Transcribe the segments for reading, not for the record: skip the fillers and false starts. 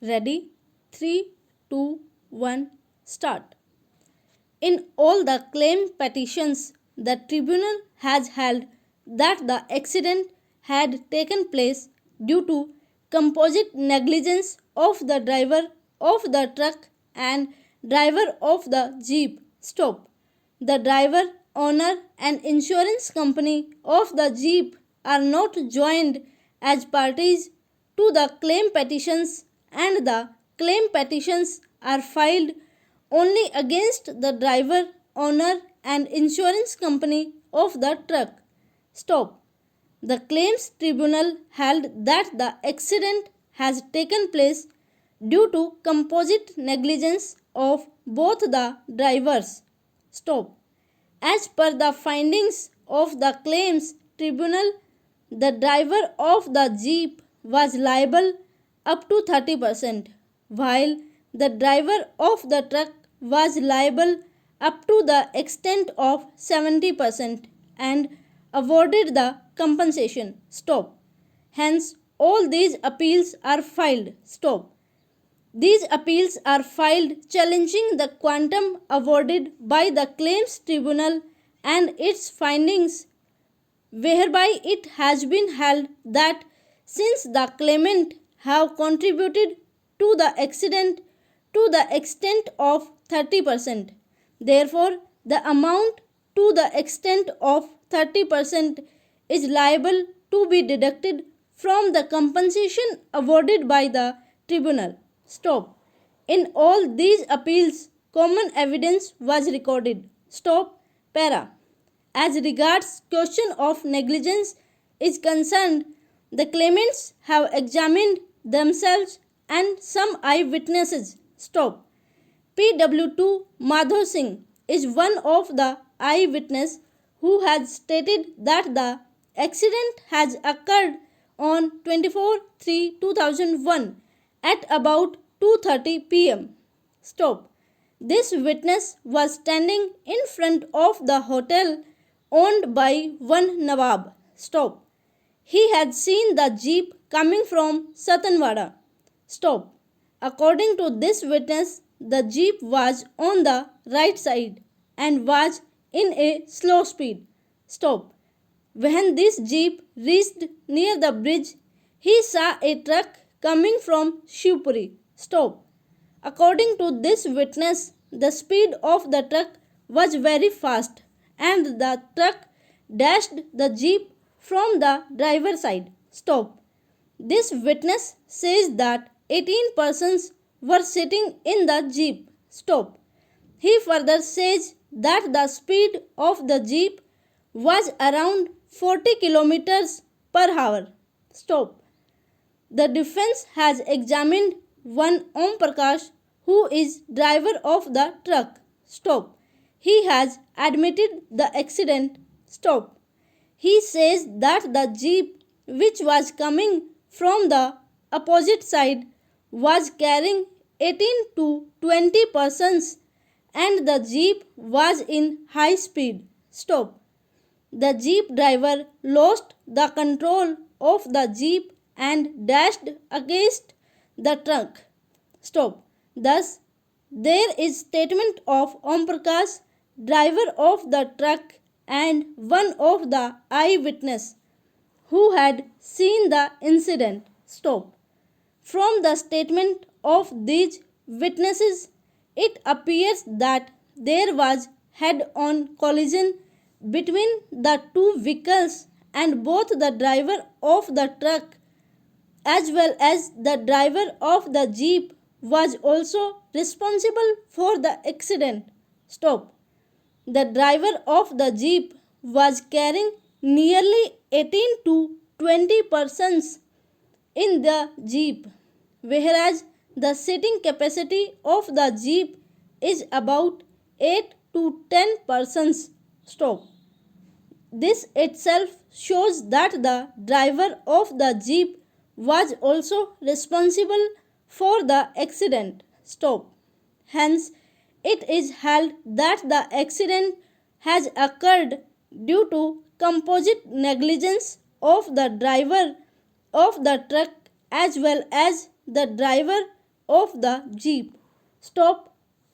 Ready? 3, 2, 1, start. In all the claim petitions, the tribunal has held that the accident had taken place due to composite negligence of the driver of the truck and driver of the jeep. Stop. The driver, owner, and insurance company of the jeep are not joined as parties to the claim petitions, and the claim petitions are filed only against the driver, owner, and insurance company of the truck. Stop. The claims tribunal held that the accident has taken place due to composite negligence of both the drivers. Stop. As per the findings of the claims tribunal, the driver of the jeep was liable up to 30%, while the driver of the truck was liable up to the extent of 70% and awarded the compensation. Stop. Hence, all these appeals are filed. Stop. These appeals are filed challenging the quantum awarded by the claims tribunal and its findings, whereby it has been held that since the claimant have contributed to the accident to the extent of 30%, therefore the amount to the extent of 30% is liable to be deducted from the compensation awarded by the tribunal. Stop. In all these appeals, common evidence was recorded. Stop. Para. As regards question of negligence is concerned, the claimants have examined themselves and some eyewitnesses. Stop. PW2 Madhav Singh is one of the eyewitnesses who has stated that the accident has occurred on 24/3/2001 at about 2:30 p.m. Stop. This witness was standing in front of the hotel owned by one Nawab. Stop. He had seen the jeep coming from Satanwada. Stop. According to this witness, the jeep was on the right side and was in a slow speed. Stop. When this jeep reached near the bridge, he saw a truck coming from Shivpuri. Stop. According to this witness, the speed of the truck was very fast and the truck dashed the jeep from the driver's side. Stop. This witness says that 18 persons were sitting in the jeep. Stop. He further says that the speed of the jeep was around 40 kilometers per hour. Stop. The defense has examined one Om Prakash who is driver of the truck. Stop. He has admitted the accident. Stop. He says that the jeep which was coming from the opposite side was carrying 18 to 20 persons and the jeep was in high speed. Stop. The jeep driver lost the control of the jeep and dashed against the truck. Stop. Thus, there is statement of Om Prakash, driver of the truck, and one of the eyewitness who had seen the incident. Stop. From the statement of these witnesses, it appears that there was head-on collision between the two vehicles and both the driver of the truck as well as the driver of the jeep was also responsible for the accident. Stop. The driver of the jeep was carrying nearly 18 to 20 persons in the jeep, whereas the sitting capacity of the jeep is about 8 to 10 persons. Stop. This itself shows that the driver of the jeep was also responsible for the accident. Stop. Hence, it is held that the accident has occurred due to composite negligence of the driver of the truck as well as the driver of the jeep. Stop.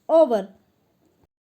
Over.